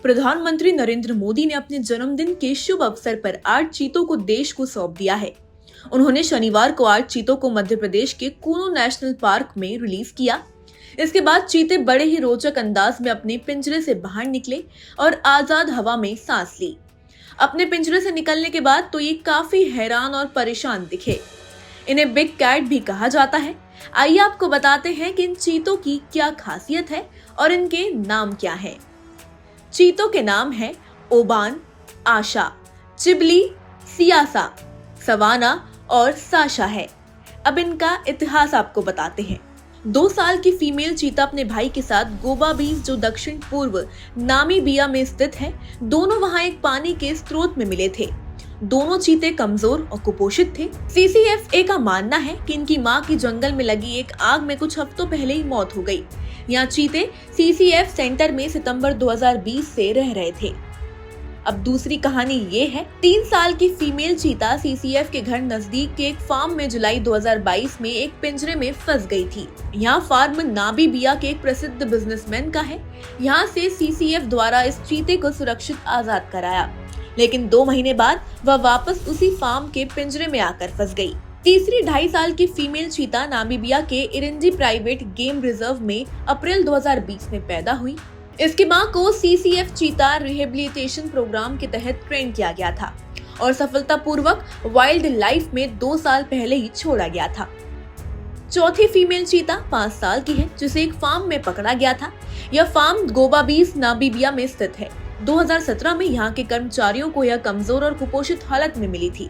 प्रधानमंत्री नरेंद्र मोदी ने अपने जन्मदिन के शुभ अवसर पर 8 चीतों को देश को सौंप दिया है। उन्होंने शनिवार को 8 चीतों को मध्य प्रदेश के कूनो नेशनल पार्क में रिलीज किया। इसके बाद चीते बड़े ही रोचक अंदाज में अपने पिंजरे से बाहर निकले और आजाद हवा में सांस ली। अपने पिंजरे से निकलने के बाद तो ये काफी हैरान और परेशान दिखे। इन्हें बिग कैट भी कहा जाता है। आइए आपको बताते हैं कि इन चीतों की क्या खासियत है और इनके नाम क्या है। चीतों के नाम है ओबान, आशा, चिबली, सियासा, सवाना और साशा है। अब इनका इतिहास आपको बताते हैं। 2 साल की फीमेल चीता अपने भाई के साथ गोवा बीच, जो दक्षिण पूर्व नामीबिया में स्थित है, दोनों वहां एक पानी के स्रोत में मिले थे। दोनों चीते कमजोर और कुपोषित थे। CCFA का मानना है कि इनकी मां की जंगल में लगी एक आग में कुछ हफ्तों पहले ही मौत हो गई। यहाँ चीते CCF सेंटर में सितंबर 2020 से रह रहे थे। अब दूसरी कहानी ये है। 3 साल की फीमेल चीता CCF के घर नजदीक के एक फार्म में जुलाई 2022 में एक पिंजरे में फंस गई थी। यहाँ फार्म नामीबिया के एक प्रसिद्ध बिजनेसमैन का है। यहाँ से CCF द्वारा इस चीते को सुरक्षित आजाद कराया, लेकिन 2 महीने बाद वह वापस उसी फार्म के पिंजरे में आकर फंस गई। तीसरी 2.5 साल की फीमेल चीता नामीबिया के इरेंजी प्राइवेट गेम रिजर्व में अप्रैल 2020 में पैदा हुई। इसकी मां को CCF चीता रिहेबिलिटेशन प्रोग्राम के तहत ट्रेन किया गया था और सफलतापूर्वक वाइल्ड लाइफ में 2 साल पहले ही छोड़ा गया था। चौथी फीमेल चीता 5 साल की है, जिसे एक फार्म में पकड़ा गया था। यह फार्म गोवा बीच, नामीबिया में स्थित है। 2017 में यहाँ के कर्मचारियों को यह कमजोर और कुपोषित हालत में मिली थी।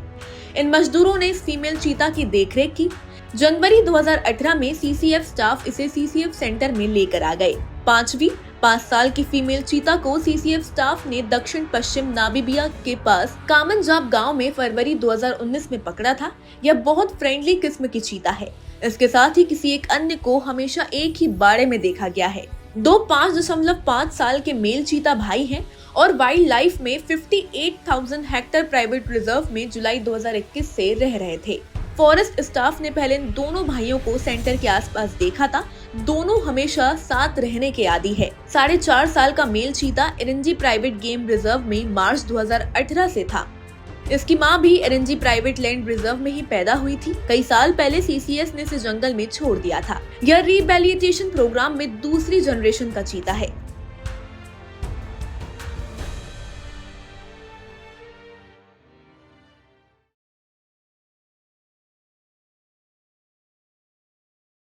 इन मजदूरों ने इस फीमेल चीता की देखरेख की। जनवरी 2018 में CCF स्टाफ इसे CCF सेंटर में लेकर आ गए। 5वीं 5 साल की फीमेल चीता को CCF स्टाफ ने दक्षिण पश्चिम नामीबिया के पास कामनजाब गांव में फरवरी 2019 में पकड़ा था। यह बहुत फ्रेंडली किस्म की चीता है। इसके साथ ही किसी एक अन्य को हमेशा एक ही बाड़े में देखा गया है। 2 5.5 साल के मेल चीता भाई हैं और वाइल्ड लाइफ में 58,000 हेक्टेयर प्राइवेट रिजर्व में जुलाई 2021 से रह रहे थे। फॉरेस्ट स्टाफ ने पहले इन दोनों भाइयों को सेंटर के आसपास देखा था। दोनों हमेशा साथ रहने के आदी है। 4.5 साल का मेल चीता इरेंजी प्राइवेट गेम रिजर्व में मार्च 2018 से था। इसकी मां भी इरेंजी प्राइवेट लैंड रिजर्व में ही पैदा हुई थी। कई साल पहले CCS ने इसे जंगल में छोड़ दिया था। यह रिहेबिलिटेशन प्रोग्राम में दूसरी जनरेशन का चीता है।